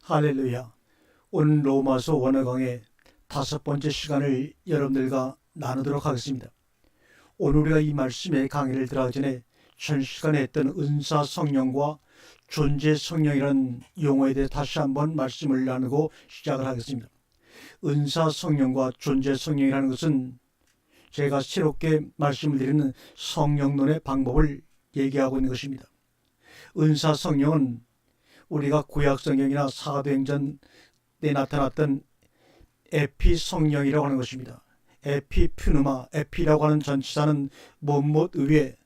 할렐루야. 오늘 로마서 원어강의 5번째 시간을 여러분들과 나누도록 하겠습니다. 오늘 우리가 이 말씀의 강의를 들어가기 전에 전 시간에 했던 은사 성령과 존재 성령이라는 용어에 대해 다시 한번 말씀을 나누고 시작을 하겠습니다. 은사 성령과 존재 성령이라는 것은 제가 새롭게 말씀을 드리는 성령론의 방법을 얘기하고 있는 것입니다. 은사 성령은 우리가 구약 성경이나 사도행전에 나타났던 에피 성령이라고 하는 것입니다. 에피푸누마, 에피라고 하는 전치사는 무엇 외에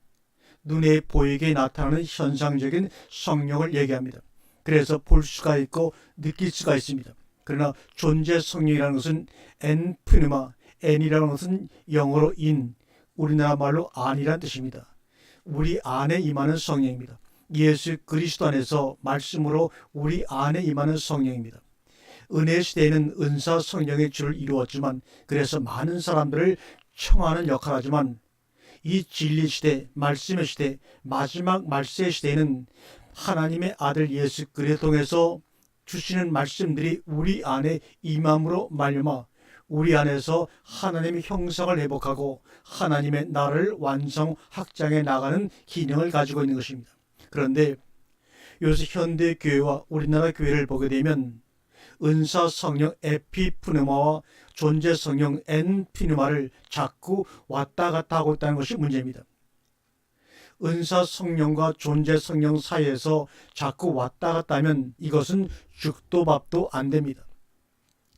눈에 보이게 나타나는 현상적인 성령을 얘기합니다. 그래서 볼 수가 있고 느낄 수가 있습니다. 그러나 존재 성령이라는 것은 엔푸누마, 엔이라는 것은 영어로 인, 우리나라 말로 안이라는 뜻입니다. 우리 안에 임하는 성령입니다. 예수 그리스도 안에서 말씀으로 우리 안에 임하는 성령입니다. 은혜 시대에는 은사 성령의 주를 이루었지만, 그래서 많은 사람들을 청하는 역할을 하지만, 이 진리 시대, 말씀의 시대, 마지막 말세의 시대에는 하나님의 아들 예수 그리스도를 통해서 주시는 말씀들이 우리 안에 임함으로 말미암아 우리 안에서 하나님의 형상을 회복하고 하나님의 나라를 완성 확장해 나가는 기능을 가지고 있는 것입니다. 그런데 요새 현대 교회와 우리나라 교회를 보게 되면 은사 성령 에피푸누마와 존재 성령 엔피누마를 자꾸 왔다 갔다 하고 있다는 것이 문제입니다. 은사 성령과 존재 성령 사이에서 자꾸 왔다 갔다 하면 이것은 죽도 밥도 안 됩니다.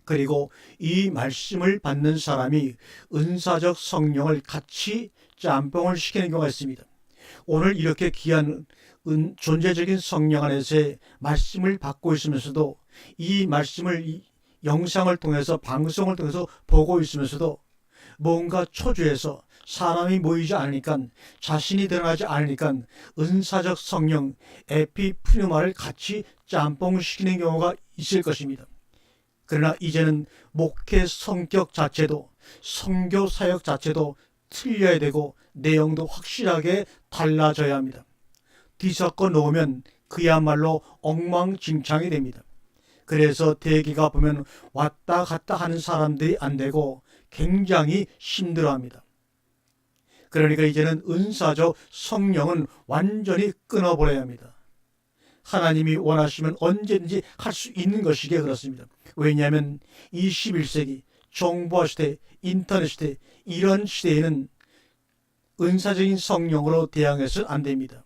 그리고 이 말씀을 받는 사람이 은사적 성령을 같이 짬뽕을 시키는 경우가 있습니다. 오늘 이렇게 귀한 존재적인 성령 안에서의 말씀을 받고 있으면서도, 이 말씀을 영상을 통해서 방송을 통해서 보고 있으면서도 뭔가 초조해서 사람이 모이지 않으니까, 자신이 드러나지 않으니까 은사적 성령 에피푸누마를 같이 짬뽕시키는 경우가 있을 것입니다. 그러나 이제는 목회 성격 자체도, 선교 사역 자체도 틀려야 되고 내용도 확실하게 달라져야 합니다. 뒤섞어 놓으면 그야말로 엉망진창이 됩니다. 그래서 대개가 보면 왔다 갔다 하는 사람들이 안 되고 굉장히 힘들어합니다. 그러니까 이제는 은사적 성령은 완전히 끊어버려야 합니다. 하나님이 원하시면 언제든지 할 수 있는 것이기에 그렇습니다. 왜냐하면 21세기 정보화 시대, 인터넷 시대, 이런 시대에는 은사적인 성령으로 대항해서는 안 됩니다.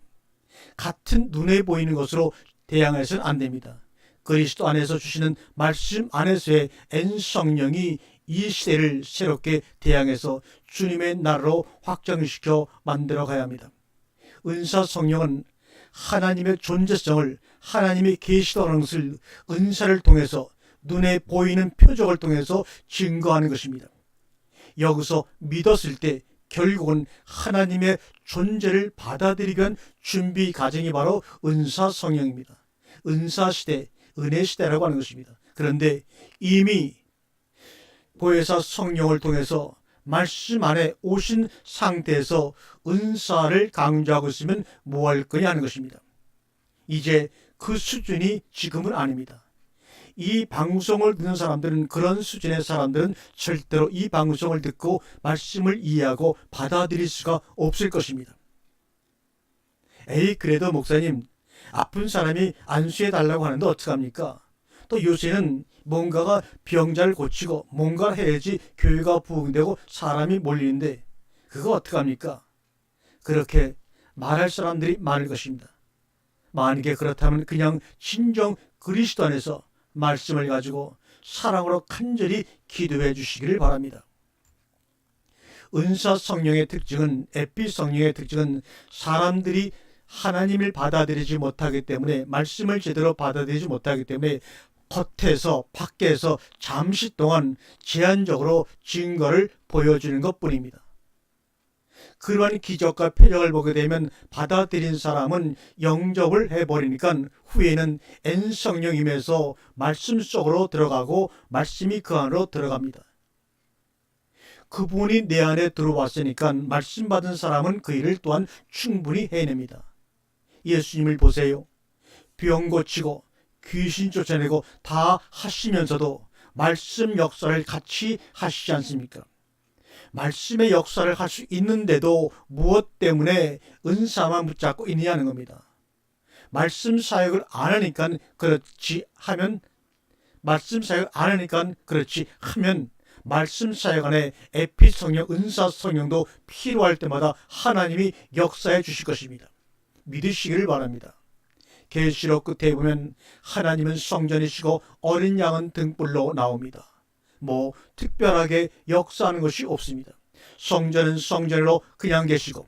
같은 눈에 보이는 것으로 대항해서는 안 됩니다. 그리스도 안에서 주시는 말씀 안에서의 엔성령이 이 시대를 새롭게 대항해서 주님의 나라로 확장시켜 만들어 가야 합니다. 은사 성령은 하나님의 존재성을, 하나님의 계시라는 것을 은사를 통해서, 눈에 보이는 표적을 통해서 증거하는 것입니다. 여기서 믿었을 때 결국은 하나님의 존재를 받아들이기 위한 준비 과정이 바로 은사 성령입니다. 은사 시대, 은혜 시대라고 하는 것입니다. 그런데 이미 보혜사 성령을 통해서 말씀 안에 오신 상태에서 은사를 강조하고 있으면 뭐 할 거냐 하는 것입니다. 이제 그 수준이 지금은 아닙니다. 이 방송을 듣는 사람들은, 그런 수준의 사람들은 절대로 이 방송을 듣고 말씀을 이해하고 받아들일 수가 없을 것입니다. 에이, 그래도 목사님, 아픈 사람이 안수해 달라고 하는데 어떡합니까? 또 요새는 뭔가가 병자를 고치고 뭔가를 해야지 교회가 부흥되고 사람이 몰리는데 그거 어떡합니까? 그렇게 말할 사람들이 많을 것입니다. 만약에 그렇다면 그냥 진정 그리스도 안에서 말씀을 가지고 사랑으로 간절히 기도해 주시기를 바랍니다. 은사 성령의 특징은, 에피 성령의 특징은 사람들이 하나님을 받아들이지 못하기 때문에, 말씀을 제대로 받아들이지 못하기 때문에 겉에서 밖에서 잠시 동안 제한적으로 증거를 보여주는 것뿐입니다. 그러한 기적과 표적을 보게 되면 받아들인 사람은 영접을 해버리니까 후에는 엔성령임에서 말씀 속으로 들어가고 말씀이 그 안으로 들어갑니다. 그분이 내 안에 들어왔으니까 말씀 받은 사람은 그 일을 또한 충분히 해냅니다. 예수님을 보세요. 병 고치고 귀신 쫓아내고 다 하시면서도 말씀 역사를 같이 하시지 않습니까? 말씀의 역사를 할 수 있는데도 무엇 때문에 은사만 붙잡고 있느냐는 겁니다. 말씀 사역을 안 하니까 그렇지 하면 말씀 사역을 안 하니까 그렇지 하면 말씀 사역 안에 에피 성령, 은사 성령도 필요할 때마다 하나님이 역사해 주실 것입니다. 믿으시기를 바랍니다. 계시록 끝에 보면 하나님은 성전이시고 어린 양은 등불로 나옵니다. 뭐 특별하게 역사하는 것이 없습니다. 성전은 성전으로 그냥 계시고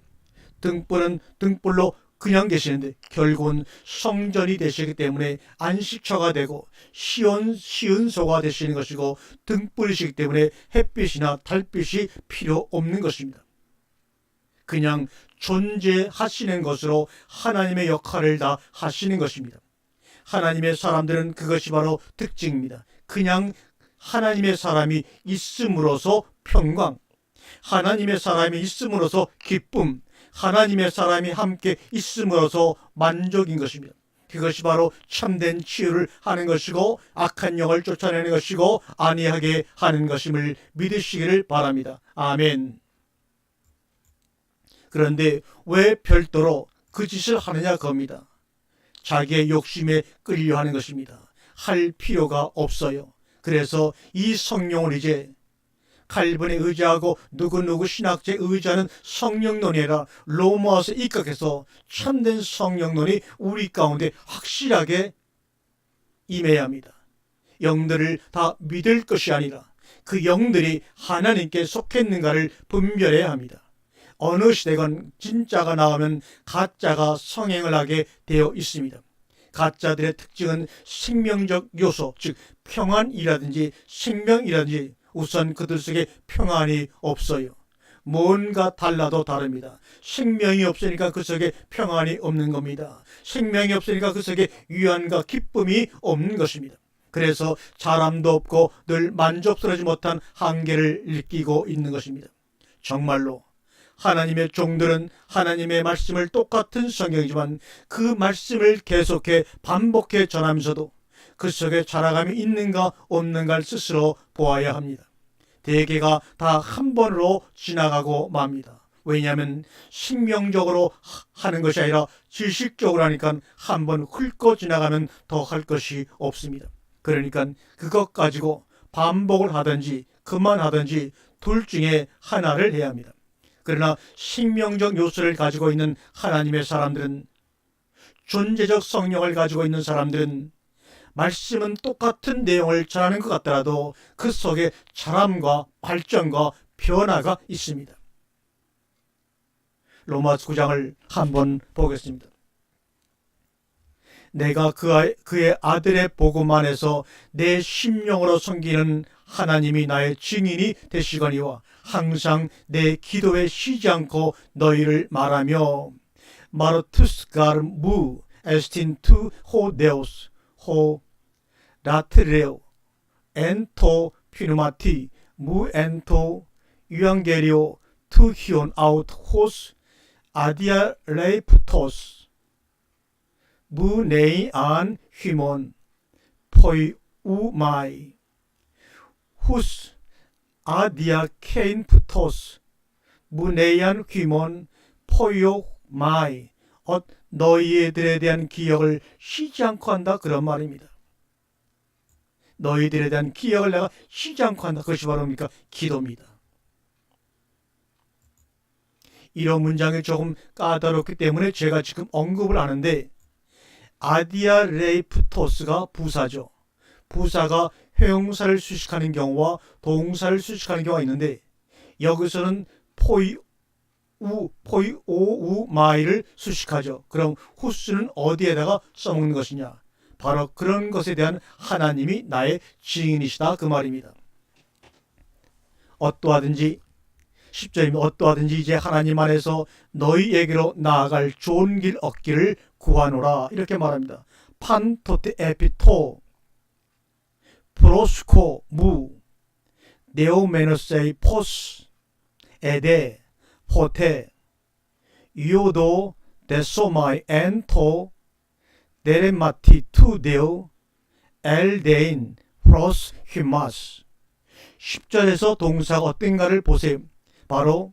등불은 등불로 그냥 계시는데 결국은 성전이 되시기 때문에 안식처가 되고 시은소가 되시는 것이고 등불이시기 때문에 햇빛이나 달빛이 필요 없는 것입니다. 그냥 존재하시는 것으로 하나님의 역할을 다 하시는 것입니다. 하나님의 사람들은 그것이 바로 특징입니다. 그냥 하나님의 사람이 있음으로써 평강, 하나님의 사람이 있음으로써 기쁨, 하나님의 사람이 함께 있음으로써 만족인 것입니다. 그것이 바로 참된 치유를 하는 것이고 악한 영을 쫓아내는 것이고 안위하게 하는 것임을 믿으시기를 바랍니다. 아멘. 그런데 왜 별도로 그 짓을 하느냐 겁니다. 자기의 욕심에 끌려 하는 것입니다. 할 필요가 없어요. 그래서 이 성령을 이제 칼빈에 의지하고 누구누구 신학자에 의지하는 성령론이 아니라 로마서 입각해서 참된 성령론이 우리 가운데 확실하게 임해야 합니다. 영들을 다 믿을 것이 아니라 그 영들이 하나님께 속했는가를 분별해야 합니다. 어느 시대건 진짜가 나오면 가짜가 성행을 하게 되어 있습니다. 가짜들의 특징은 생명적 요소, 즉 평안이라든지 생명이라든지 우선 그들 속에 평안이 없어요. 뭔가 달라도 다릅니다. 생명이 없으니까 그 속에 평안이 없는 겁니다. 생명이 없으니까 그 속에 위안과 기쁨이 없는 것입니다. 그래서 사람도 없고 늘 만족스러워하지 못한 한계를 느끼고 있는 것입니다. 정말로 하나님의 종들은 하나님의 말씀을 똑같은 성경이지만 그 말씀을 계속해 반복해 전하면서도 그 속에 자라감이 있는가 없는가를 스스로 보아야 합니다. 대개가 다 한 번으로 지나가고 맙니다. 왜냐하면 생명적으로 하는 것이 아니라 지식적으로 하니까 한 번 훑고 지나가면 더 할 것이 없습니다. 그러니까 그것 가지고 반복을 하든지 그만하든지 둘 중에 하나를 해야 합니다. 그러나 생명적 요소를 가지고 있는 하나님의 사람들은, 존재적 성령을 가지고 있는 사람들은 말씀은 똑같은 내용을 전하는 것 같더라도 그 속에 자람과 발전과 변화가 있습니다. 로마서 9장을 한번 보겠습니다. 내가 그의 아들의 복음 안에서 내 심령으로 섬기는 하나님이 나의 증인이 되시거니와 항상 내 기도에 쉬지 않고 너희를 말하며 마르투스 가름 무 에스틴 투 호데오스 호 라트레오 엔토 피누마티 무 엔토 유앙게리오 투 히온 아웃 호스 아디아 레이프토스 무 네이 안 휘몬 포이 우마이 후스 아디아 케인 푸토스 무네이안 휘몬 포요 마이 너희들에 대한 기억을 쉬지 않고 한다, 그런 말입니다. 너희들에 대한 기억을 내가 쉬지 않고 한다. 그것이 바로 뭡니까? 기도입니다. 이런 문장이 조금 까다롭기 때문에 제가 지금 언급을 하는데, 아디아 레이프토스가 부사죠. 부사가 형용사를 수식하는 경우와 동사를 수식하는 경우가 있는데, 여기서는 포이오우 마이를 수식하죠. 그럼 후스는 어디에다가 써먹는 것이냐? 바로 그런 것에 대한 하나님이 나의 증인이시다, 그 말입니다. 어떠하든지 10절이면 어떠하든지 이제 하나님 안에서 너희에게로 나아갈 좋은 길 얻기를 구하노라, 이렇게 말합니다. 판토테 에피토 프로스코 무 네오메노세이 포스 에데 포테 이오도 데소마이 엔토 네레마티 투데오 엘데인 플러스 히마스. 10절에서 동사가 어떤가를 보세요. 바로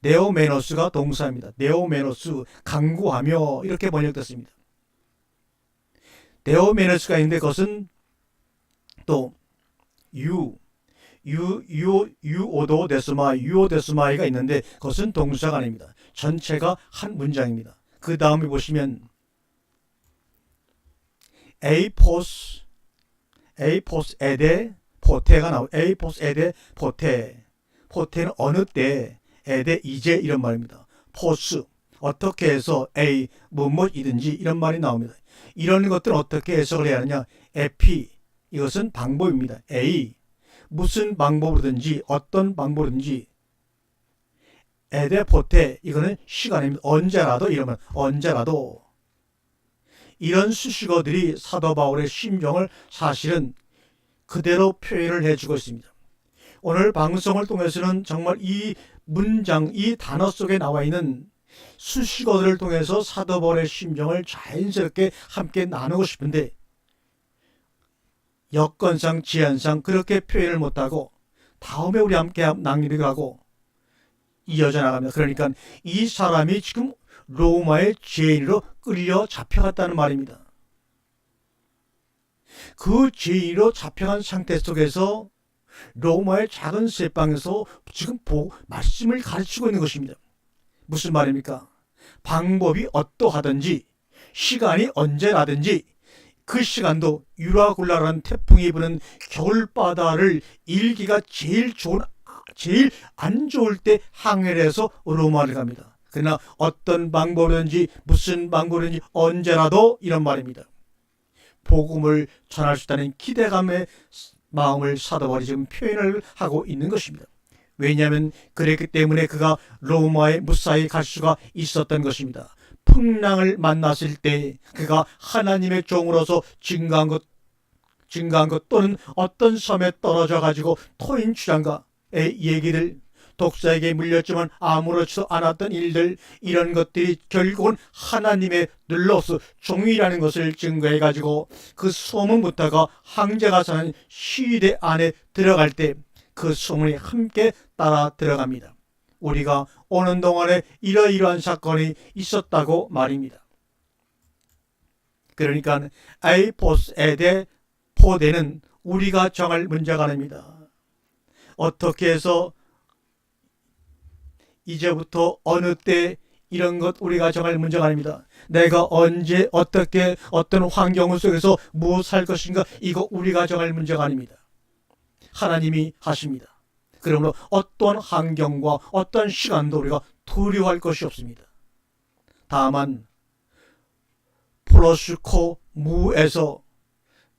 네오메노스가 동사입니다. 네오메노스, 강구하며 이렇게 번역됐습니다. 네오메노스가 있는데 그것은 또 유오도 데스마이, 유오데스마이가 있는데 그것은 동사가 아닙니다. 전체가 한 문장입니다. 그 다음에 보시면 에이포스 에데 포테가 나오고, 에이포스 에데 포테, 포테는 어느 때, 에데 이제 이런 말입니다. 포스, 어떻게 해서 에이 무엇이든지 이런 말이 나옵니다. 이런 것들은 어떻게 해석을 해야 하느냐. 에피, 이것은 방법입니다. 에이, 무슨 방법으로든지, 어떤 방법으로든지. 에데 포테, 이거는 시간입니다. 언제라도, 이러면 언제라도. 이런 수식어들이 사도 바울의 심정을 사실은 그대로 표현을 해주고 있습니다. 오늘 방송을 통해서는 정말 이 문장, 이 단어 속에 나와 있는 수식어들을 통해서 사도 바울의 심정을 자연스럽게 함께 나누고 싶은데 여건상 지연상 그렇게 표현을 못하고 다음에 우리 함께 나누기로 하고 이어져 나갑니다. 그러니까 이 사람이 지금 로마의 죄인으로 끌려 잡혀갔다는 말입니다. 그 죄인으로 잡혀간 상태 속에서 로마의 작은 쇠방에서 지금 말씀을 가르치고 있는 것입니다. 무슨 말입니까? 방법이 어떠하든지 시간이 언제라든지 그 시간도 유라굴라라는 태풍이 부는 겨울바다를 일기가 제일 안 좋을 때 항해를 해서 로마를 갑니다. 그러나 어떤 방법이든지 무슨 방법이든지 언제라도 이런 말입니다. 복음을 전할 수 있다는 기대감의 마음을 사도 바울이 지금 표현을 하고 있는 것입니다. 왜냐하면 그랬기 때문에 그가 로마에 무사히 갈 수가 있었던 것입니다. 풍랑을 만났을 때 그가 하나님의 종으로서 증거한 것 또는 어떤 섬에 떨어져 가지고 토인 출장가의 얘기들, 독사에게 물렸지만 아무렇지도 않았던 일들, 이런 것들이 결국은 하나님의 눌러서 종이라는 것을 증거해 가지고 그 소문부터가 황제가 사는 시대 안에 들어갈 때 그 소문이 함께 따라 들어갑니다. 우리가 오는 동안에 이러이러한 사건이 있었다고 말입니다. 그러니까 에이포스 에데 포데는 우리가 정할 문제가 아닙니다. 어떻게 해서 이제부터 어느 때 이런 것 우리가 정할 문제가 아닙니다. 내가 언제 어떻게 어떤 환경 속에서 무엇을 할 것인가, 이거 우리가 정할 문제가 아닙니다. 하나님이 하십니다. 그러므로 어떠한 환경과 어떤 시간도 우리가 두려워할 것이 없습니다. 다만 프로스코 무에서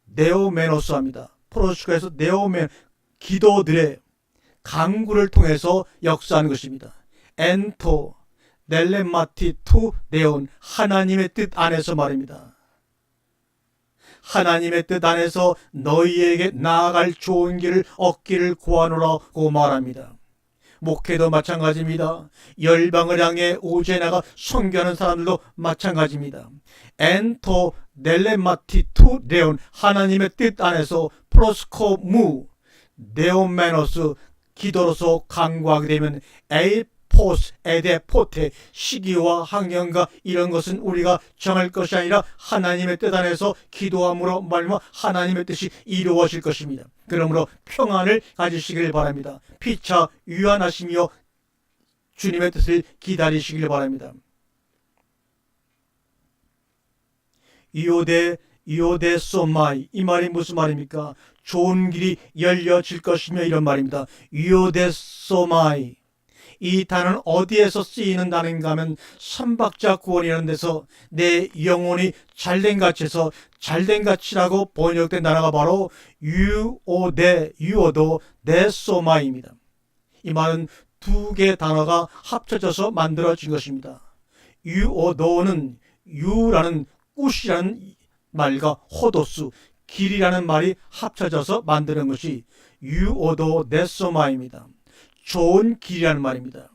네오메노스합니다. 프로스코에서 기도들의 강구를 통해서 역사하는 것입니다. 엔토 넬레마티 투 네온, 하나님의 뜻 안에서 말입니다. 하나님의 뜻 안에서 너희에게 나아갈 좋은 길을 얻기를 구하노라고 말합니다. 목회도 마찬가지입니다. 열방을 향해 오제 나가 선교하는 사람들도 마찬가지입니다. 엔토 넬레마티 투 네온, 하나님의 뜻 안에서 프로스코 무 네오메노스 기도로서 강구하게 되면 에이포스 에데 포테, 시기와 환경과 이런 것은 우리가 정할 것이 아니라 하나님의 뜻 안에서 기도함으로 말미암아 하나님의 뜻이 이루어질 것입니다. 그러므로 평안을 가지시길 바랍니다. 피차 유한하시며 주님의 뜻을 기다리시길 바랍니다. 이오데 소마이, 이 말이 무슨 말입니까? 좋은 길이 열려질 것이며 이런 말입니다. 이오데 소마이, 이 단어는 어디에서 쓰이는 단어인가 하면 삼박자 구원이라는 데서 내 영혼이 잘된 같이서 잘된 같이라고 번역된 단어가 바로 유오도 데소마입니다. 이 말은 두 개의 단어가 합쳐져서 만들어진 것입니다. 유오도는 유라는 꽃이라는 말과 호도스, 길이라는 말이 합쳐져서 만드는 것이 유오도 데소마입니다. 좋은 길이라는 말입니다.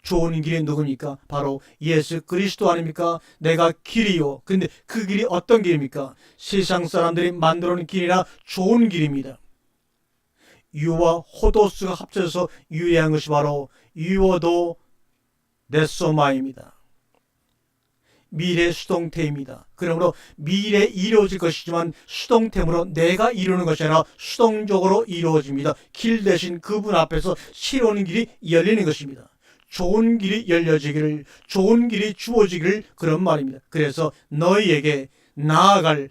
좋은 길이 누굽니까? 바로 예수 그리스도 아닙니까? 내가 길이요. 근데 그 길이 어떤 길입니까? 세상 사람들이 만들어 놓은 길이라 좋은 길입니다. 유와 호도스가 합쳐져서 유래한 것이 바로 유어도 네소마입니다. 미래 수동태입니다. 그러므로 미래 이루어질 것이지만 수동태므로 내가 이루는 것이 아니라 수동적으로 이루어집니다. 길 대신 그분 앞에서 새로운 길이 열리는 것입니다. 좋은 길이 열려지기를, 좋은 길이 주어지기를, 그런 말입니다. 그래서 너희에게 나아갈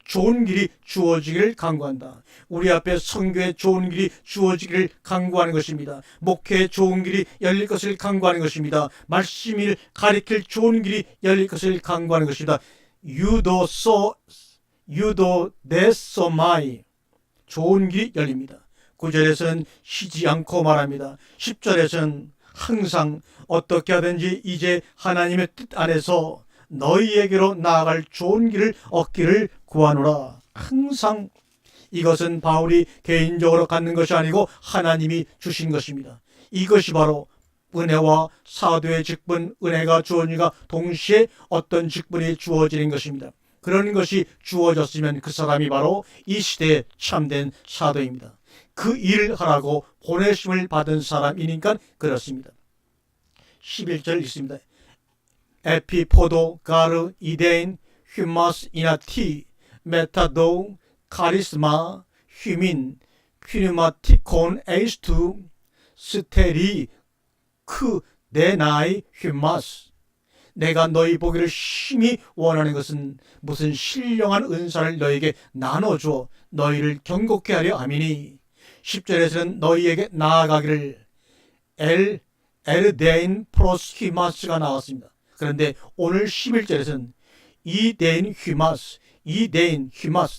좋은 길이 주어지기를 간구한다. 우리 앞에 선교에 좋은 길이 주어지기를 간구하는 것입니다. 목회에 좋은 길이 열릴 것을 간구하는 것입니다. 말씀을 가리킬 좋은 길이 열릴 것을 간구하는 것입니다. 유도 데소마이, 좋은 길이 열립니다. 9절에서는 쉬지 않고 말합니다. 10절에서는 항상 어떻게 하든지 이제 하나님의 뜻 안에서 너희에게로 나아갈 좋은 길을 얻기를 구하노라. 항상 이것은 바울이 개인적으로 갖는 것이 아니고 하나님이 주신 것입니다. 이것이 바로 은혜와 사도의 직분, 은혜가 주어지니까 동시에 어떤 직분이 주어지는 것입니다. 그런 것이 주어졌으면 그 사람이 바로 이 시대의 참된 사도입니다. 그 일을 하라고 보내심을 받은 사람이니까 그렇습니다. 11절 있습니다. 에피포도 가르 이데인 휴마스 이나티 메타도 카리스마 휴민 퓨니마티콘 에이스투 스테리 크 네나이 휴마스. 내가 너희 보기를 심히 원하는 것은 무슨 신령한 은사를 너희에게 나눠주어 너희를 경고케 하려 함이니. 10절에서는 너희에게 나아가기를 에르데인 프로스히마스가 나왔습니다. 그런데 오늘 11절에서는 이데인 휴마스,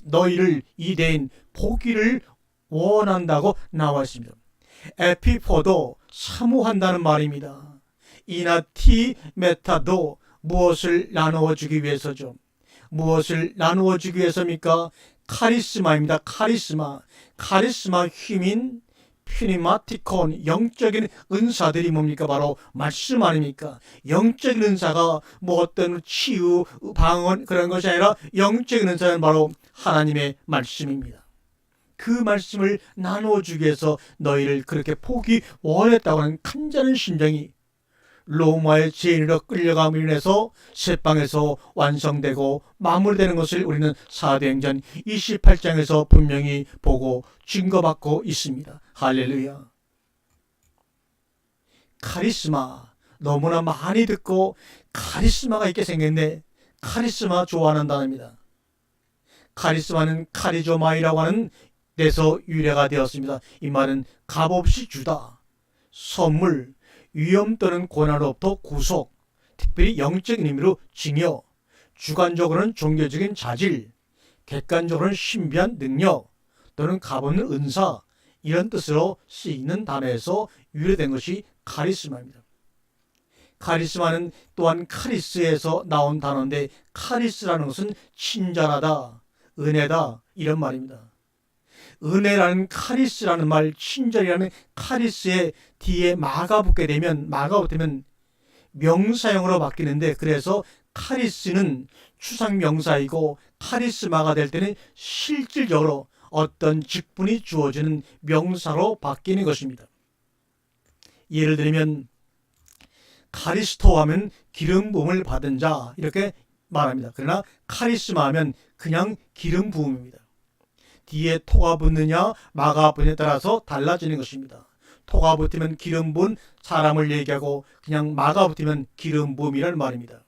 너희를 이데인 보기를 원한다고 나와 있습니다. 에피포도 사모한다는 말입니다. 이나티 메타도 무엇을 나누어 주기 위해서죠. 무엇을 나누어 주기 위해서입니까? 카리스마입니다. 카리스마 힘인 퓨니마티콘, 영적인 은사들이 뭡니까? 바로 말씀 아닙니까? 영적인 은사가 뭐 어떤 치유, 방언 그런 것이 아니라 영적인 은사는 바로 하나님의 말씀입니다. 그 말씀을 나누어 주기 위해서 너희를 그렇게 보기 원했다고 하는 간절한 심정이 로마의 죄인으로 끌려감으로 인해서 새방에서 완성되고 마무리되는 것을 우리는 사도행전 28장에서 분명히 보고 증거받고 있습니다. 할렐루야. 카리스마, 너무나 많이 듣고 카리스마가 있게 생겼는데 카리스마 좋아하는 단어입니다. 카리스마는 카리조마이라고 하는 데서 유래가 되었습니다. 이 말은 값없이 주다, 선물, 위험 또는 고난으로부터 구속, 특별히 영적인 의미로 징여, 주관적으로는 종교적인 자질, 객관적으로는 신비한 능력 또는 값없는 은사, 이런 뜻으로 쓰이는 단어에서 유래된 것이 카리스마입니다. 카리스마는 또한 카리스에서 나온 단어인데 카리스라는 것은 친절하다, 은혜다 이런 말입니다. 은혜라는 카리스라는 말, 친절이라는 카리스의 뒤에 마가 붙으면 명사형으로 바뀌는데, 그래서 카리스는 추상 명사이고 카리스마가 될 때는 실질적으로 어떤 직분이 주어지는 명사로 바뀌는 것입니다. 예를 들면 카리스토 하면 기름 부음을 받은 자 이렇게 말합니다. 그러나 카리스마 하면 그냥 기름 부음입니다. 뒤에 토가 붙느냐 마가 붙느냐에 따라서 달라지는 것입니다. 토가 붙으면 기름 부은 사람을 얘기하고 그냥 마가 붙으면 기름 부음이라는 말입니다.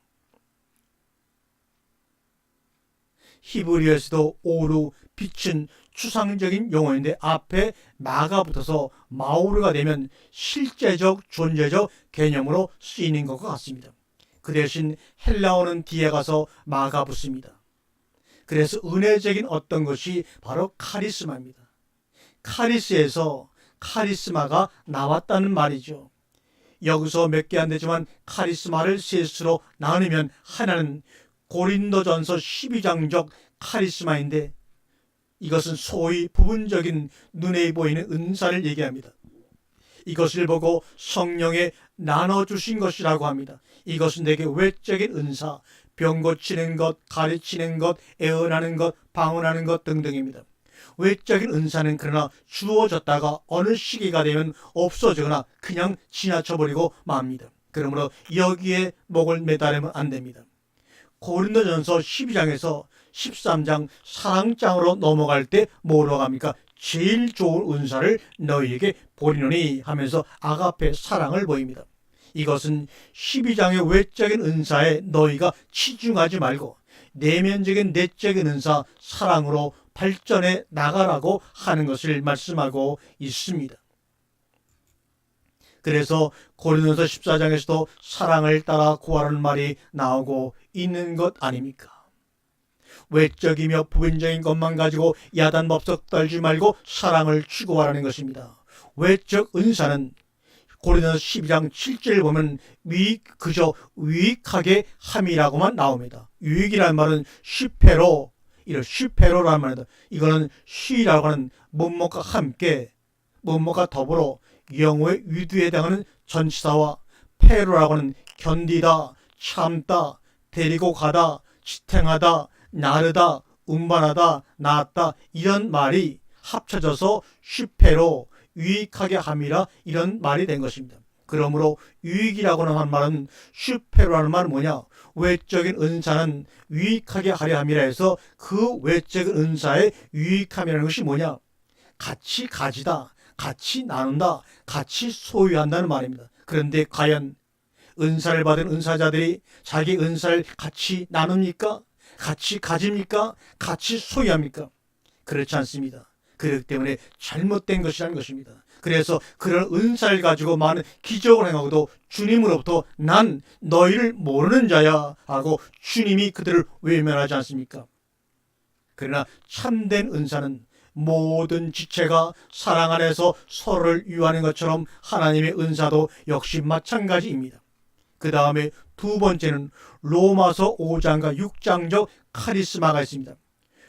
히브리어에서도 오루, 빛은 추상적인 용어인데 앞에 마가 붙어서 마오르가 되면 실제적, 존재적 개념으로 쓰이는 것과 같습니다. 그 대신 헬라어는 뒤에 가서 마가 붙습니다. 그래서 은혜적인 어떤 것이 바로 카리스마입니다. 카리스에서 카리스마가 나왔다는 말이죠. 여기서 몇 개 안 되지만 카리스마를 셋으로 나누면 하나는 고린도전서 12장적 카리스마인데, 이것은 소위 부분적인 눈에 보이는 은사를 얘기합니다. 이것을 보고 성령에 나눠주신 것이라고 합니다. 이것은 내게 외적인 은사, 병 고치는 것, 가르치는 것, 애언하는 것, 방언하는 것 등등입니다. 외적인 은사는 그러나 주어졌다가 어느 시기가 되면 없어지거나 그냥 지나쳐버리고 맙니다. 그러므로 여기에 목을 매달으면 안 됩니다. 고린도전서 12장에서 13장 사랑장으로 넘어갈 때 뭐라고 합니까? 제일 좋은 은사를 너희에게 보리노니 하면서 아가페 사랑을 보입니다. 이것은 12장의 외적인 은사에 너희가 치중하지 말고 내면적인 내적인 은사 사랑으로 발전해 나가라고 하는 것을 말씀하고 있습니다. 그래서 고린도서 14장에서도 사랑을 따라 구하라는 말이 나오고 있는 것 아닙니까? 외적이며 부분적인 것만 가지고 야단법석 떨지 말고 사랑을 추구하라는 것입니다. 외적 은사는 고린도서 12장 7절을 보면 그저 유익하게 함이라고만 나옵니다. 유익이라는 말은 슈페로, 이런 슈페로라는 말입니다. 이거는 쉬라고 하는 뭐뭐가 함께, 뭐뭐가 더불어 영어의 위두에 해당하는 전치사와 페로라고 하는 견디다, 참다, 데리고 가다, 지탱하다, 나르다, 운반하다, 낳았다 이런 말이 합쳐져서 슈페로, 유익하게 함이라 이런 말이 된 것입니다. 그러므로 유익이라고 하는 말은 슈페로라는 말은 뭐냐? 외적인 은사는 유익하게 하려 함이라 해서 그 외적인 은사의 유익함이라는 것이 뭐냐? 같이 가지다, 같이 나눈다, 같이 소유한다는 말입니다. 그런데 과연 은사를 받은 은사자들이 자기 은사를 같이 나눕니까? 같이 가집니까? 같이 소유합니까? 그렇지 않습니다. 그렇기 때문에 잘못된 것이라는 것입니다. 그래서 그런 은사를 가지고 많은 기적을 행하고도 주님으로부터 난 너희를 모르는 자야 하고 주님이 그들을 외면하지 않습니까? 그러나 참된 은사는 모든 지체가 사랑 안에서 서로를 위하는 것처럼 하나님의 은사도 역시 마찬가지입니다. 그 다음에 두 번째는 로마서 5장과 6장적 카리스마가 있습니다.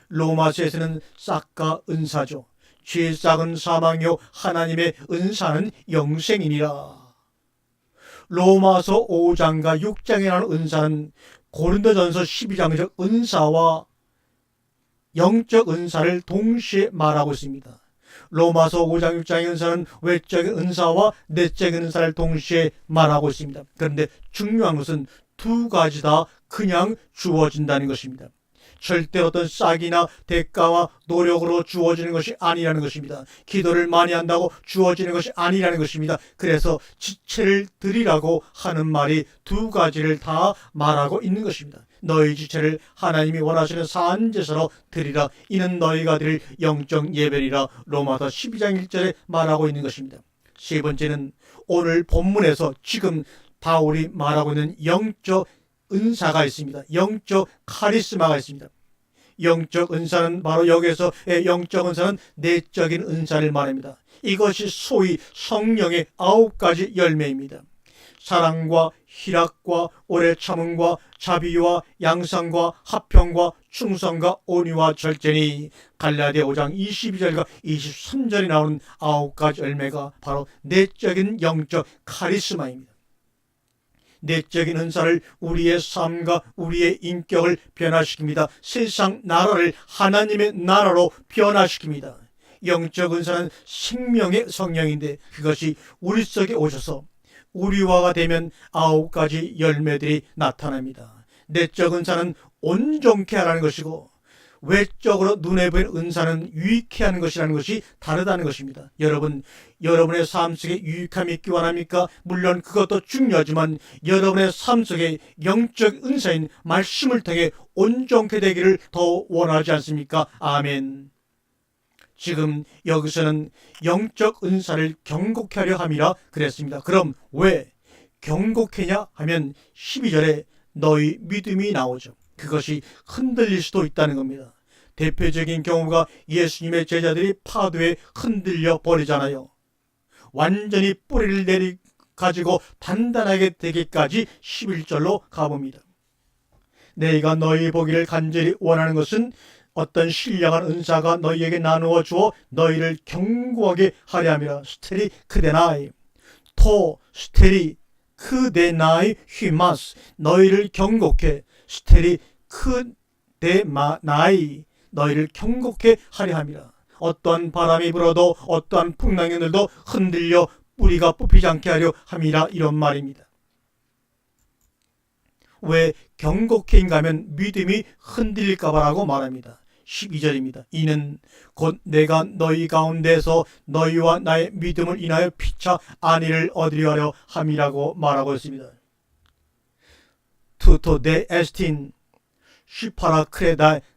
로마서에서는 싹가 은사죠. 죄 싹은 사망이요 하나님의 은사는 영생이니라. 로마서 5장과 6장이라는 은사는 고린도전서 12장적 은사와 영적 은사를 동시에 말하고 있습니다. 로마서 5장 6장의 은사는 외적인 은사와 내적인 은사를 동시에 말하고 있습니다. 그런데 중요한 것은 두 가지 다 그냥 주어진다는 것입니다. 절대 어떤 싹이나 대가와 노력으로 주어지는 것이 아니라는 것입니다. 기도를 많이 한다고 주어지는 것이 아니라는 것입니다. 그래서 지체를 드리라고 하는 말이 두 가지를 다 말하고 있는 것입니다. 너희 지체를 하나님이 원하시는 사안제사로 드리라. 이는 너희가 드릴 영적 예배리라. 로마서 12장 1절에 말하고 있는 것입니다. 세 번째는 오늘 본문에서 지금 바울이 말하고 있는 영적 은사가 있습니다. 영적 카리스마가 있습니다. 영적 은사는 바로 여기에서의 영적 은사는 내적인 은사를 말합니다. 이것이 소위 성령의 9가지 열매입니다. 사랑과 희락과 오래 참음과 자비와 양상과 화평과 충성과 온유와 절제니 갈라디아 5장 22절과 23절에 나오는 9가지 열매가 바로 내적인 영적 카리스마입니다. 내적인 은사를 우리의 삶과 우리의 인격을 변화시킵니다. 세상 나라를 하나님의 나라로 변화시킵니다. 영적 은사는 생명의 성령인데 그것이 우리 속에 오셔서 우리와가 되면 9가지 열매들이 나타납니다. 내적 은사는 온전케 하라는 것이고 외적으로 눈에 보이는 은사는 유익케 하는 것이라는 것이 다르다는 것입니다. 여러분, 여러분의 삶 속에 유익함이 있기 원합니까? 물론 그것도 중요하지만 여러분의 삶 속에 영적 은사인 말씀을 통해 온전케 되기를 더 원하지 않습니까? 아멘. 지금 여기서는 영적 은사를 경고케 하려 함이라 그랬습니다. 그럼 왜 경고케냐 하면 12절에 너희 믿음이 나오죠. 그것이 흔들릴 수도 있다는 겁니다. 대표적인 경우가 예수님의 제자들이 파도에 흔들려 버리잖아요. 완전히 뿌리를 가지고 단단하게 되기까지 11절로 가봅니다. 내가 너희 보기를 간절히 원하는 것은 어떤 신령한 은사가 너희에게 나누어 주어 너희를 견고하게 하려 함이라. 스테리 크데나이. 토 스테리 크데나이 휘마스 너희를 경고케 스테리 크데나이 너희를 경고케 하려 함이라. 어떠한 바람이 불어도 어떠한 풍랑들도 흔들려 뿌리가 뽑히지 않게 하려 함이라 이런 말입니다. 왜 경고케인가 하면 믿음이 흔들릴까봐라고 말합니다. 12절입니다. 이는 곧 내가 너희 가운데서 너희와 나의 믿음을 인하여 피차 안위를 얻으려 하려 함이라고 말하고 있습니다. 투토 데 에스틴 슈파라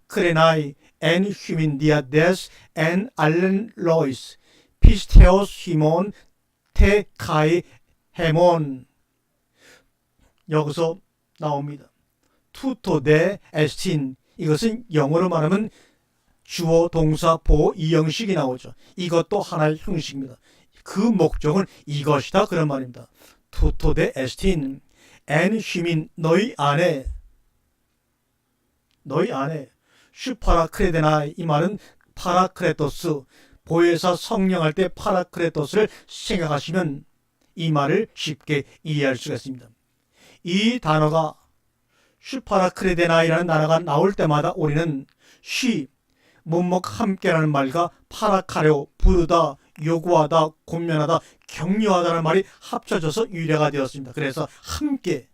크레나이 엔 휴민 디아데스 엔 알렌 로이스 피스테오스 히몬 테카이 헤몬. 여기서 나옵니다. 투토 데 에스틴, 이것은 영어로 말하면 주어 동사 보호 이 형식이 나오죠. 이것도 하나의 형식입니다. 그 목적은 이것이다 그런 말입니다. 투토 데 에스틴 엔 휴민 너희 안에 슈파라크레데나이, 이 말은 파라크레토스, 보혜사 성령 할 때 파라크레토스를 생각하시면 이 말을 쉽게 이해할 수가 있습니다. 이 단어가 슈파라크레데나이라는 단어가 나올 때마다 우리는 뭐뭐 함께라는 말과 파라카레오 부르다, 요구하다, 권면하다, 격려하다는 말이 합쳐져서 유래가 되었습니다. 그래서 함께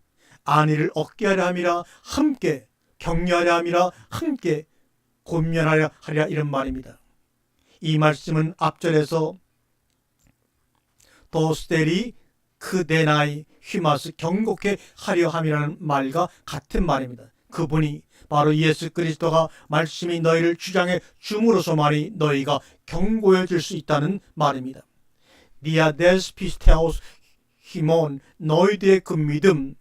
안위를 얻게 하려 함이라, 함께 격려하려 함이라, 함께 권면하려 하리라 이런 말입니다. 이 말씀은 앞절에서 도스테리 크데나이 휘마스 경고케 하려 함이라는 말과 같은 말입니다. 그분이 바로 예수 그리스도가 말씀이 너희를 주장해 줌으로서만이 너희가 경고해 줄 수 있다는 말입니다. 디아데스 피스테오스 히몬 너희들의 그 믿음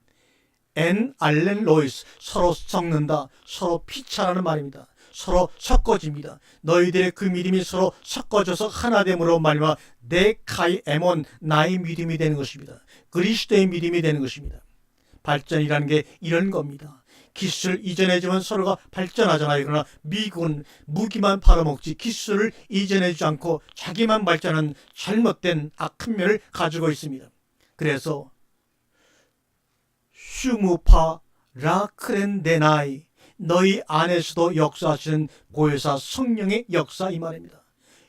엔 알렌 로이스 서로 섞는다, 서로 피차라는 말입니다. 서로 섞어집니다. 너희들의 그 믿음이 서로 섞어져서 하나됨으로 말미암아 내 카이 에몬 나의 믿음이 되는 것입니다. 그리스도의 믿음이 되는 것입니다. 발전이라는 게 이런 겁니다. 기술을 이전해주면 서로가 발전하잖아요. 그러나 미국은 무기만 팔아먹지 기술을 이전해주지 않고 자기만 발전하는 잘못된 악한 면을 가지고 있습니다. 그래서 슈무파 라크렌데나이 너희 안에서도 역사하시는 보혜사 성령의 역사 이 말입니다.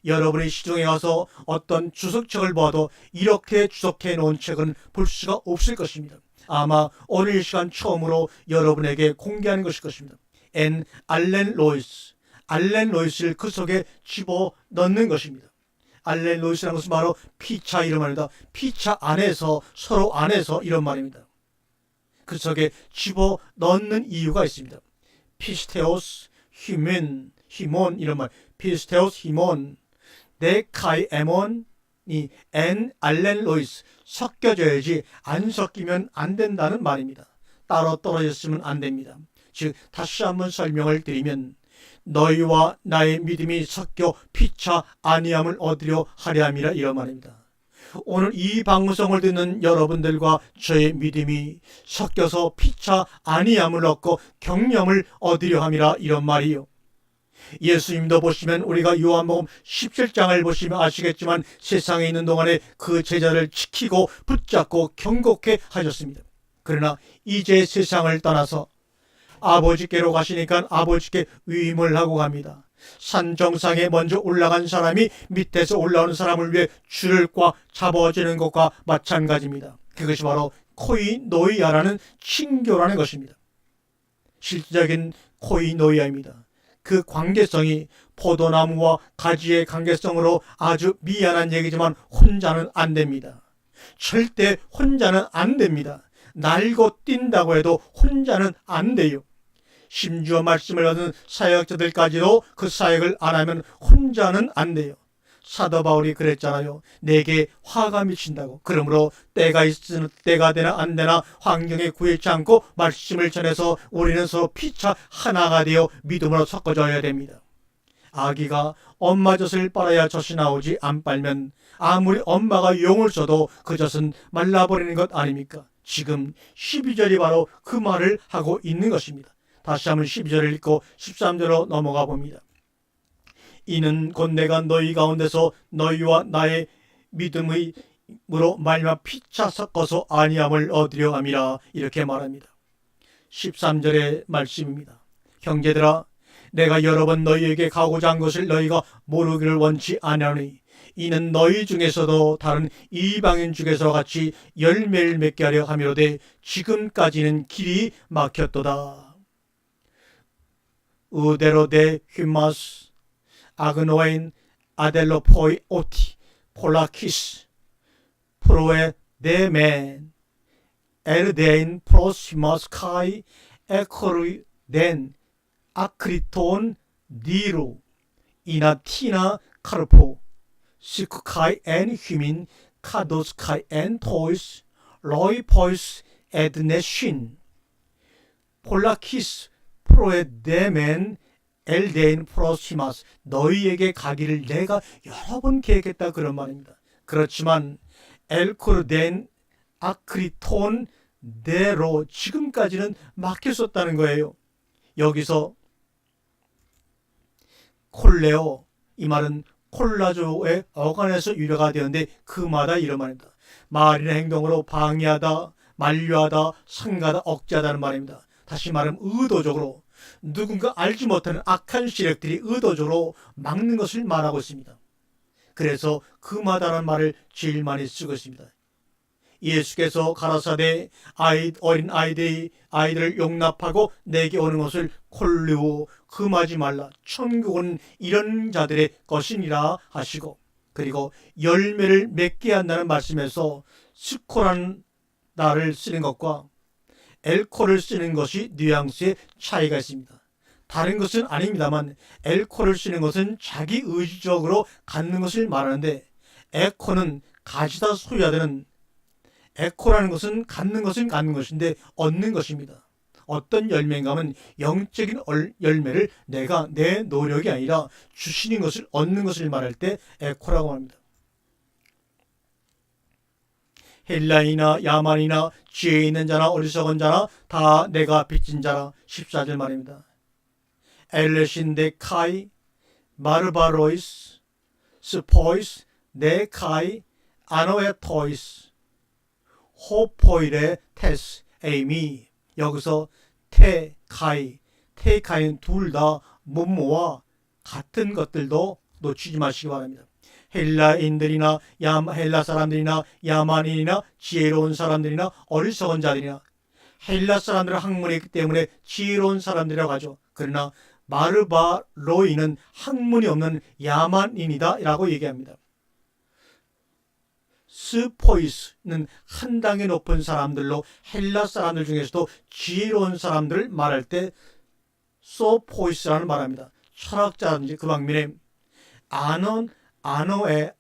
여러분의 시중에 가서 어떤 주석책을 봐도 이렇게 주석해 놓은 책은 볼 수가 없을 것입니다. 아마 오늘 시간 처음으로 여러분에게 공개하는 것일 것입니다. 알렌 로이스를 그 속에 집어넣는 것입니다. 알렌 로이스라는 것은 바로 피차 이런 말입니다. 피차 안에서 서로 안에서 이런 말입니다. 그 속에 집어넣는 이유가 있습니다. 피스테오스 히몬 이런 말. 피스테오스 히몬 데카이 에몬 엔 알렌 로이스 섞여져야지 안 섞이면 안 된다는 말입니다. 따로 떨어졌으면 안 됩니다. 즉 다시 한번 설명을 드리면 너희와 나의 믿음이 섞여 피차 아니함을 얻으려 하려 함이라 이런 말입니다. 오늘 이 방송을 듣는 여러분들과 저의 믿음이 섞여서 피차 아니함을 얻고 경념을 얻으려 함이라 이런 말이요. 예수님도 보시면 우리가 요한복음 17장을 보시면 아시겠지만 세상에 있는 동안에 그 제자를 지키고 붙잡고 경고케 하셨습니다. 그러나 이제 세상을 떠나서 아버지께로 가시니까 아버지께 위임을 하고 갑니다. 산 정상에 먼저 올라간 사람이 밑에서 올라오는 사람을 위해 줄을 꽉 잡아주는 것과 마찬가지입니다. 그것이 바로 코이노이아라는 친교라는 것입니다. 실질적인 코이노이아입니다. 그 관계성이 포도나무와 가지의 관계성으로 아주 미안한 얘기지만 혼자는 안 됩니다. 절대 혼자는 안 됩니다. 날고 뛴다고 해도 혼자는 안 돼요. 심지어 말씀을 얻은 사역자들까지도 그 사역을 안 하면 혼자는 안 돼요. 사도 바울이 그랬잖아요. 내게 화가 미친다고. 그러므로 때가 있으나 때가 되나 안 되나 환경에 구애치 않고 말씀을 전해서 우리는 서로 피차 하나가 되어 믿음으로 섞어져야 됩니다. 아기가 엄마 젖을 빨아야 젖이 나오지 안 빨면 아무리 엄마가 용을 써도 그 젖은 말라버리는 것 아닙니까? 지금 12절이 바로 그 말을 하고 있는 것입니다. 다시 한번 12절을 읽고 13절로 넘어가 봅니다. 이는 곧 내가 너희 가운데서 너희와 나의 믿음의 물어 말미암아 피차 섞어서 아니함을 얻으려 함이라 이렇게 말합니다. 13절의 말씀입니다. 형제들아 내가 여러 번 너희에게 가고자 한 것을 너희가 모르기를 원치 아니하노니 이는 너희 중에서도 다른 이방인 중에서 같이 열매를 맺게 하려 함이로되 지금까지는 길이 막혔도다. 의대로 데 휴마스 아그노인 아델로포이 오티 폴라키스 프로에 데멘 에르데인 프로시마스 카이 에코르 덴 아크리톤 니로 이나티나 카르포 시크카이 엔 휴민 카도스카이 엔 토이스 로이 포이스 에드네신 폴라키스 프로에 데멘 엘데인 프로시마스 너희에게 가기를 내가 여러 번 계획했다 그런 말입니다. 그렇지만 엘코르덴 아크리톤 네로 지금까지는 막혔었다는 거예요. 여기서 콜레오 이 말은 콜라조의 어간에서 유래가 되었는데 그마다 이런 말입니다. 말이나 행동으로 방해하다, 만류하다, 상가하다, 억제하다는 말입니다. 다시 말하면 의도적으로 누군가 알지 못하는 악한 세력들이 의도적으로 막는 것을 말하고 있습니다. 그래서 그마다라는 말을 제일 많이 쓰고 있습니다. 예수께서 가라사대 어린 아이들을 용납하고 내게 오는 것을 콜르오 금하지 말라. 천국은 이런 자들의 것이니라 하시고 그리고 열매를 맺게 한다는 말씀에서 스코라는 나를 쓰는 것과 엘코를 쓰는 것이 뉘앙스의 차이가 있습니다. 다른 것은 아닙니다만 엘코를 쓰는 것은 자기 의지적으로 갖는 것을 말하는데 에코는 가지다 소유하다는 에코라는 것은 갖는 것인데 얻는 것입니다. 어떤 열매인가 하면 영적인 열매를 내가 내 노력이 아니라 주시는 것을 얻는 것을 말할 때 에코라고 합니다. 헬라이나 야만이나 지혜 있는 자나 어리석은 자나 다 내가 빚진 자라 14절 말입니다. 엘레신데 카이 마르바로이스 스포이스 네 카이 아노에토이스 호포이레 테스 에이미 여기서 테카이는 둘 다 뭐뭐와 같은 것들도 놓치지 마시기 바랍니다. 헬라인들이나 헬라 사람들이나 야만인이나 지혜로운 사람들이나 어리석은 자들이나 헬라 사람들은 학문이 있기 때문에 지혜로운 사람들이라고 하죠. 그러나 마르바로이는 학문이 없는 야만인이다 라고 얘기합니다. 스포이스는 한 단계 높은 사람들로 헬라 사람들 중에서도 지혜로운 사람들을 말할 때 소포이스라는 말합니다. 철학자라든지 그 방면에 아노의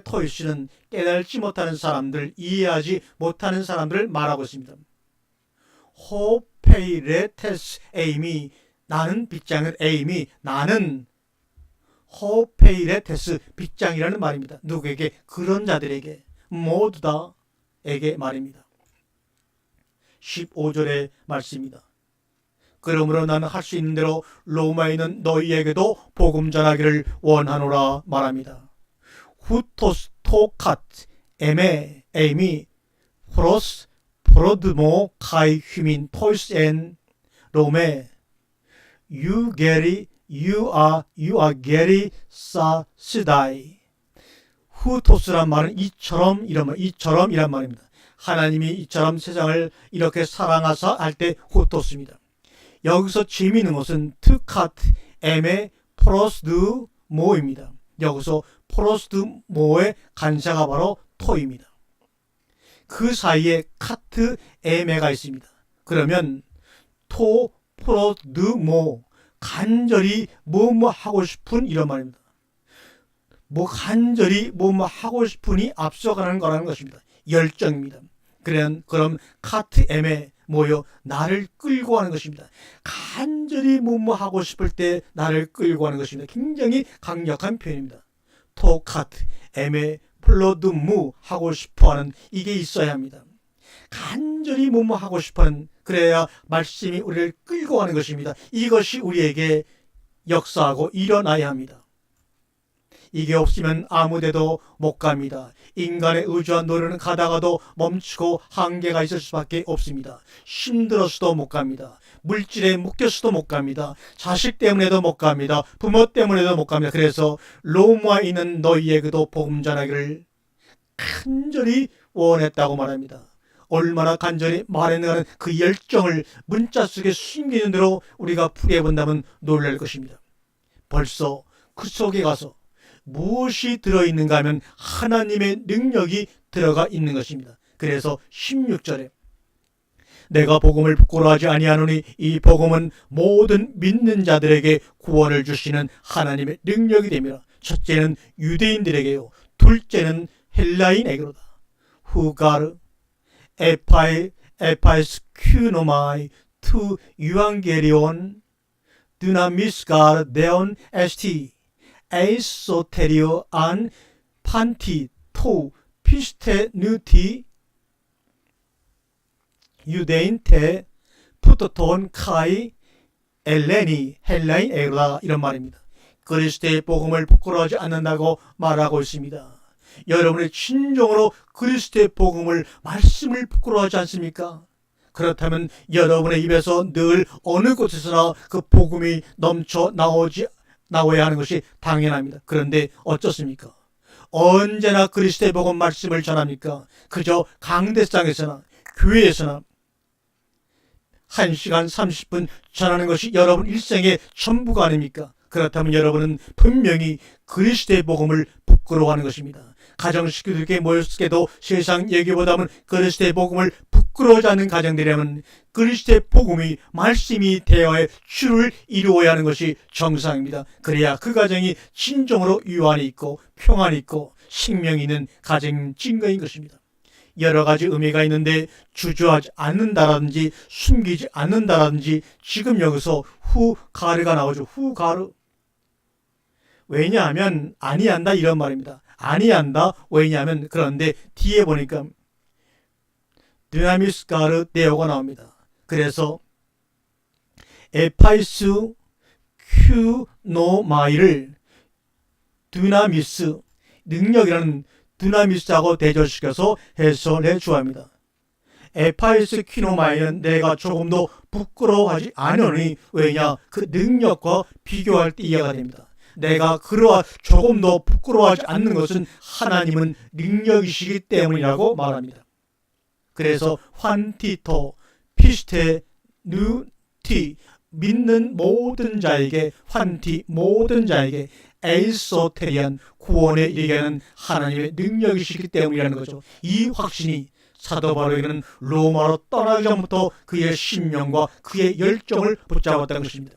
토이스는 깨달지 못하는 사람들, 이해하지 못하는 사람들을 말하고 있습니다. 호페이레테스 에이미 나는 빗장은 에이미 나는 호페이레테스 빗장이라는 말입니다. 누구에게? 그런 자들에게 모두 다에게 말입니다. 15절의 말씀입니다. 그러므로 나는 할 수 있는 대로 로마에 있는 너희에게도 복음 전하기를 원하노라 말합니다. 후토스 토카트 에메 에이미 프로스 프로드모 카이 휴민 토이스 엔 로메 you are 게리 사스다이 후토스란 말은 이처럼 이란 말입니다. 하나님이 이처럼 세상을 이렇게 사랑하사 할 때 후토스입니다. 여기서 재미있는 것은 트카트 엠의 프로스드 모입니다. 여기서 프로스드 모의 간사가 바로 토입니다. 그 사이에 카트 에메가 있습니다. 그러면 토 프로스드 모 간절히 뭐뭐 하고 싶은 이런 말입니다. 간절히 뭐뭐 하고 싶으니 앞서가는 거라는 것입니다. 열정입니다. 그럼 카트 M에 모여 나를 끌고 하는 것입니다. 간절히 뭐뭐 하고 싶을 때 나를 끌고 하는 것입니다. 굉장히 강력한 표현입니다. 토 카트 M에 플로드 무 하고 싶어하는 이게 있어야 합니다. 간절히 뭐뭐 하고 싶어하는 그래야 말씀이 우리를 끌고 가는 것입니다. 이것이 우리에게 역사하고 일어나야 합니다. 이게 없으면 아무데도 못 갑니다. 인간의 의지와 노력은 가다가도 멈추고 한계가 있을 수밖에 없습니다. 힘들어서도 못 갑니다. 물질에 묶여서도 못 갑니다. 자식 때문에도 못 갑니다. 부모 때문에도 못 갑니다. 그래서 로마에 있는 너희에게도 복음 전하기를 간절히 원했다고 말합니다. 얼마나 간절히 말했는가는 그 열정을 문자 속에 숨기는 대로 우리가 풀이해 본다면 놀랄 것입니다. 벌써 그 속에 가서 무엇이 들어있는가 하면 하나님의 능력이 들어가 있는 것입니다. 그래서 16절에 내가 복음을 부끄러워하지 아니하노니 이 복음은 모든 믿는 자들에게 구원을 주시는 하나님의 능력이 됩니다. 첫째는 유대인들에게요. 둘째는 헬라인에게로다. 후가르 에파이스 큐노마이 투 유앙게리온 드나미스가르 데온 에스티 에이소테리오 안 판티 토 피스테 누티 유대인 테 푸토톤 카이 엘레니 헬라인 에로다 이런 말입니다. 그리스도의 복음을 부끄러워하지 않는다고 말하고 있습니다. 여러분의 진정으로 그리스도의 복음을 말씀을 부끄러워하지 않습니까? 그렇다면 여러분의 입에서 늘 어느 곳에서나 그 복음이 넘쳐 나와야 하는 것이 당연합니다. 그런데 어쩌습니까? 언제나 그리스도의 복음 말씀을 전합니까? 그저 강대상에서나 교회에서나 1시간 30분 전하는 것이 여러분 일생의 전부가 아닙니까? 그렇다면 여러분은 분명히 그리스도의 복음을 부끄러워하는 것입니다. 가정식구들께 모였을 때도 세상 얘기보다는 그리스도의 복음을 부끄러워하지 않는 가정들이라면 그리스도의 복음이 말씀이 대화의 줄을 이루어야 하는 것이 정상입니다. 그래야 그 가정이 진정으로 유한이 있고 평안이 있고 생명이 있는 가정 증거인 것입니다. 여러 가지 의미가 있는데 주저하지 않는다라든지 숨기지 않는다라든지 지금 여기서 후가르가 나오죠. 후가르. 왜냐하면 아니한다 이런 말입니다. 아니한다. 왜냐하면 그런데 뒤에 보니까 드나미스가르 데오가 나옵니다. 그래서 에파이스 큐노마이를 드나미스 능력이라는 드나미스하고 대조시켜서 해설해 주합니다. 에파이스 퀴노마이는 내가 조금도 부끄러워하지 않으니 왜냐 그 능력과 비교할 때 이해가 됩니다. 내가 그러한 조금도 부끄러워하지 않는 것은 하나님은 능력이시기 때문이라고 말합니다. 그래서 환티토 피스테 누티 믿는 모든 자에게 환티 모든 자에게 에이소테리안 구원에 이르게 하는 하나님의 능력이시기 때문이라는 거죠. 이 확신이 사도 바울에게는 로마로 떠나기 전부터 그의 신명과 그의 열정을 붙잡았다는 것입니다.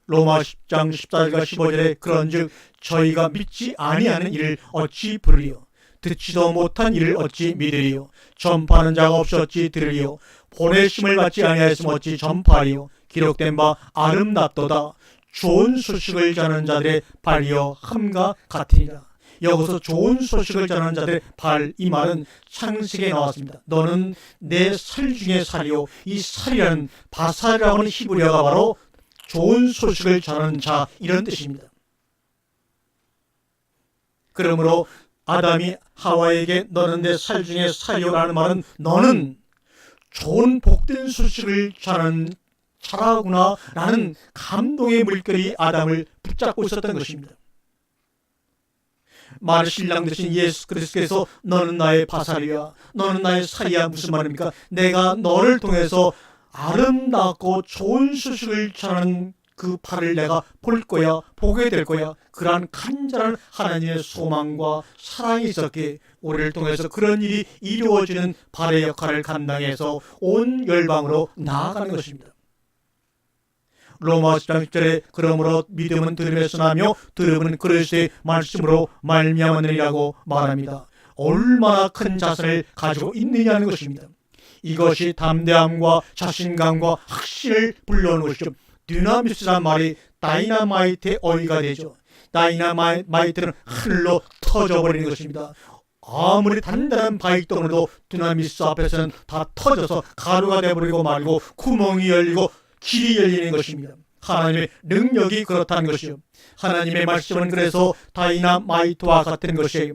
로마 10장 14절과 15절에 그런즉 저희가 믿지 아니하는 일을 어찌 부르리요 듣지도 못한 일을 어찌 믿으리요 전파하는 자가 없이 어찌 들으리요 보내심을 받지 아니하였으면 어찌 전파하리요 기록된 바 아름답도다 좋은 소식을 전하는 자들의 발이여 함과 같으리라. 여기서 좋은 소식을 전하는 자들의 발, 이 말은 창세기에 나왔습니다. 너는 내 살 중에 살이요. 이 살이라는 바살이라고 하는 히브리어가 바로 좋은 소식을 전하는 자 이런 뜻입니다. 그러므로 아담이 하와에게 너는 내 살 중에 살이요라는 말은 너는 좋은 복된 소식을 전하는 자라구나 라는 감동의 물결이 아담을 붙잡고 있었던 것입니다. 만일 신랑 되신 예수 그리스도께서 너는 나의 바살이야 너는 나의 살이야 무슨 말입니까? 내가 너를 통해서 아름답고 좋은 소식을 전하는 그 발을 내가 볼 거야 보게 될 거야 그러한 간절한 하나님의 소망과 사랑이 있었기에 우리를 통해서 그런 일이 이루어지는 발의 역할을 감당해서 온 열방으로 나아가는 것입니다. 로마 10장 10절에 그러므로 믿음은 들음에서 나며 들음은 그리스도의 말씀으로 말미암았느니라고 말합니다. 얼마나 큰 자세를 가지고 있느냐는 것입니다. 이것이 담대함과 자신감과 확신을 불러오는 것이죠. dynamit이라는 말이 다이나마이트의 어휘가 되죠. 다이나마이트는 하늘로 터져버리는 것입니다. 아무리 단단한 바위덩어리도 dynamis 앞에서는 다 터져서 가루가 되어버리고 말고 구멍이 열리고 길이 열리는 것입니다. 하나님의 능력이 그렇다는 것이요. 하나님의 말씀은 그래서 다이나마이트와 같은 것이에요.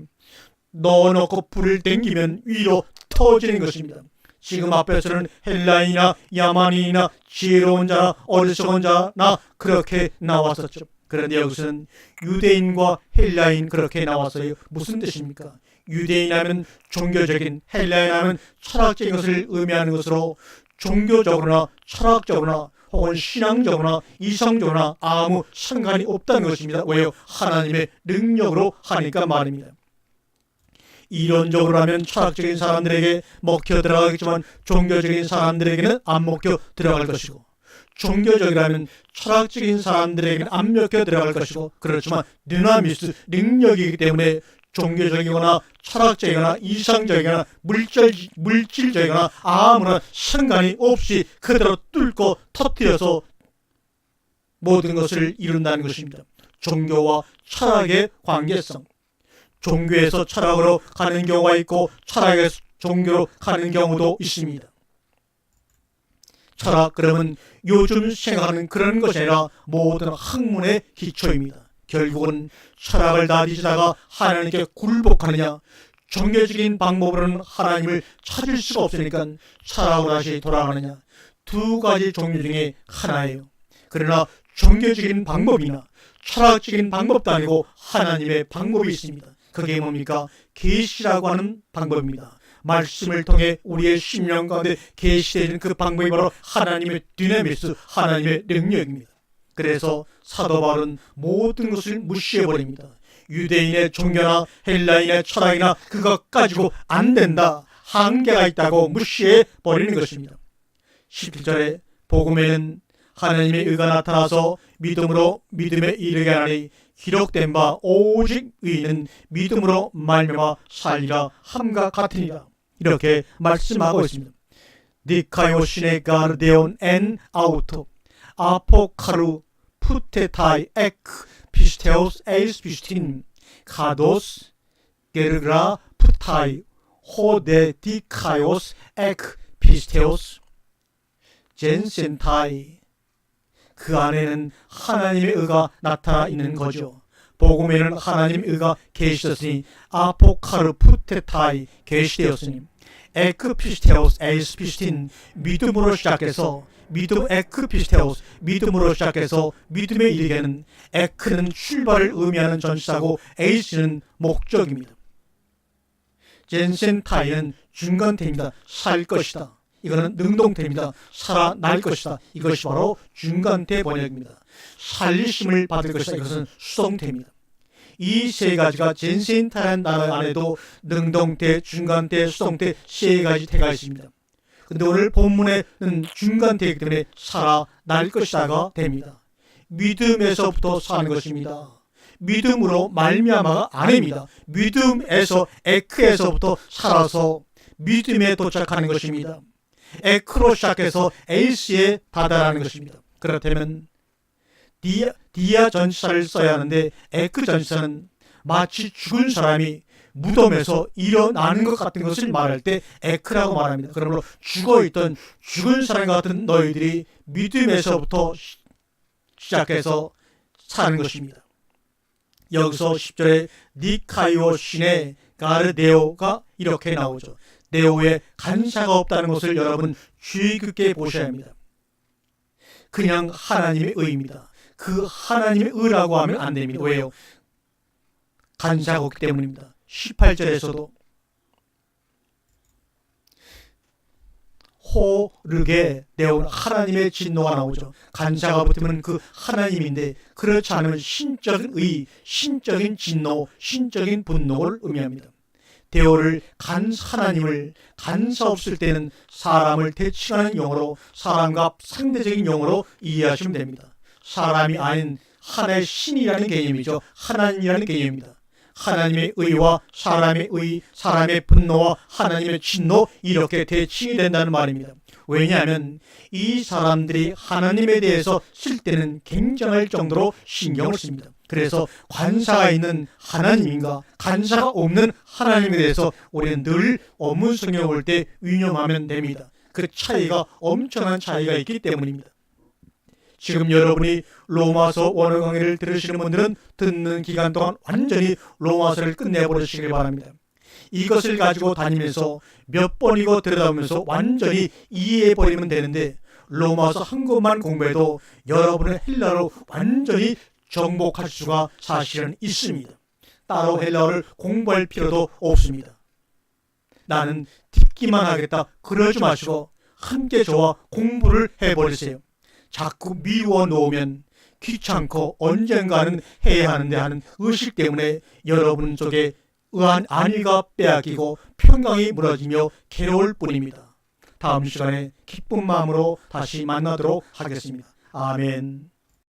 넣어놓고 불을 땡기면 위로 터지는 것입니다. 지금 앞에서는 헬라인이나 야만인이나 지혜로운 자나 어리석은 자나 그렇게 나왔었죠. 그런데 여기서는 유대인과 헬라인 그렇게 나왔어요. 무슨 뜻입니까? 유대인 하면 종교적인, 헬라인 하면 철학적인 것을 의미하는 것으로 종교적으로나 철학적으로나 혹은 신앙적으로나 이성적으로나 아무 상관이 없다는 것입니다. 왜요? 하나님의 능력으로 하니까 말입니다. 이론적으로 하면 철학적인 사람들에게 먹혀 들어가겠지만 종교적인 사람들에게는 안 먹혀 들어갈 것이고, 종교적이라면 철학적인 사람들에게는 안 먹혀 들어갈 것이고, 그렇지만 dynamis 능력이기 때문에 종교적이거나 철학적이거나 이상적이거나 물질적이거나 아무런 상관이 없이 그대로 뚫고 터뜨려서 모든 것을 이룬다는 것입니다. 종교와 철학의 관계성. 종교에서 철학으로 가는 경우가 있고 철학에서 종교로 가는 경우도 있습니다. 철학 그러면 요즘 생각하는 그런 것이 아니라 모든 학문의 기초입니다. 결국은 철학을 다 뒤지다가 하나님께 굴복하느냐, 종교적인 방법으로는 하나님을 찾을 수가 없으니까 철학으로 다시 돌아가느냐, 두 가지 종류 중에 하나예요. 그러나 종교적인 방법이나 철학적인 방법도 아니고 하나님의 방법이 있습니다. 그게 뭡니까? 계시라고 하는 방법입니다. 말씀을 통해 우리의 심령 가운데 계시되는 그 방법이 바로 하나님의 dynamis, 하나님의 능력입니다. 그래서 사도 바울은 모든 것을 무시해버립니다. 유대인의 종교나 헬라인의 철학이나 그것 가지고 안 된다, 한계가 있다고 무시해버리는 것입니다. 17절에 복음에는 하나님의 의가 나타나서 믿음으로 믿음에 이르게 하나니 기록된 바 오직 의인은 믿음으로 말미암아 살리라 함과 같으니라. 이렇게 말씀하고 있습니다. 니카이오시네 가르데온 엔 아우토 아포카루 푸테타이 에크 피스테오스 에이스 피스틴 카도스 게르그라 푸타이 호데 디카이오스 에크 피스테오스 젠센타이. 그 안에는 하나님의 의가 나타나 있는 거죠. 복음에는 하나님의 의가 계시셨으니 아포카르푸테타이 계시되었으니 에크피스테오스 에이스피스틴 믿음으로 시작해서 믿음 에크피스테오스 믿음으로 시작해서 믿음에 이르게는 에크는 출발을 의미하는 전치사고 에이스는 목적입니다. 젠센타이는 중간태입니다. 살 것이다. 이거는 능동태입니다. 살아날 것이다. 이것이 바로 중간태 번역입니다. 살리심을 받을 것이다. 이것은 수동태입니다. 이 세 가지가 젠센타라는 단어 안에도 능동태, 중간태, 수동태 세 가지 태가 있습니다. 근데 오늘 본문에는 중간태이기 때문에 살아날 것이다가 됩니다. 믿음에서부터 사는 것입니다. 믿음으로 말미암아가 아닙니다. 믿음에서 에크에서부터 살아서 믿음에 도착하는 것입니다. 에크로 시작해서 에이스에 다다라는 것입니다. 그렇다면 디아 전치사를 써야 하는데 에크 전치사는 마치 죽은 사람이 무덤에서 일어나는 것 같은 것을 말할 때 에크라고 말합니다. 그러므로 죽어있던 죽은 사람 같은 너희들이 믿음에서부터 시작해서 사는 것입니다. 여기서 10절에 니카이오시네 가르데오가 이렇게 나오죠. 네오에 간사가 없다는 것을 여러분 주의 깊게 보셔야 합니다. 그냥 하나님의 의입니다. 그 하나님의 의라고 하면 안 됩니다. 왜요? 간사가 없기 때문입니다. 18절에서도 호르게 네온 하나님의 진노가 나오죠. 간사가 붙으면 그 하나님인데 그렇지 않으면 신적인 의, 신적인 진노, 신적인 분노를 의미합니다. 데오를 하나님을 간사 없을 때는 사람을 대칭하는 용어로 사람과 상대적인 용어로 이해하시면 됩니다. 사람이 아닌 하나의 신이라는 개념이죠. 하나님이라는 개념입니다. 하나님의 의와 사람의 의, 사람의 분노와 하나님의 진노 이렇게 대칭이 된다는 말입니다. 왜냐하면 이 사람들이 하나님에 대해서 쓸 때는 굉장할 정도로 신경을 씁니다. 그래서 관사가 있는 하나님인가 간사가 없는 하나님에 대해서 우리는 늘 원문 성경을 볼 때 유념하면 됩니다. 그 차이가 엄청난 차이가 있기 때문입니다. 지금 여러분이 로마서 원어 강의를 들으시는 분들은 듣는 기간 동안 완전히 로마서를 끝내버리시길 바랍니다. 이것을 가지고 다니면서 몇 번이고 들여다보면서 완전히 이해해버리면 되는데 로마서 한 권만 공부해도 여러분의 헬라어를 완전히 정복할 수가 사실은 있습니다. 따로 헬라어를 공부할 필요도 없습니다. 나는 듣기만 하겠다 그러지 마시고 함께 저와 공부를 해버리세요. 자꾸 미루어 놓으면 귀찮고 언젠가는 해야 하는데 하는 의식 때문에 여러분 속에 안위가 빼앗기고 평강이 무너지며 괴로울 뿐입니다. 다음 시간에 기쁜 마음으로 다시 만나도록 하겠습니다. 아멘.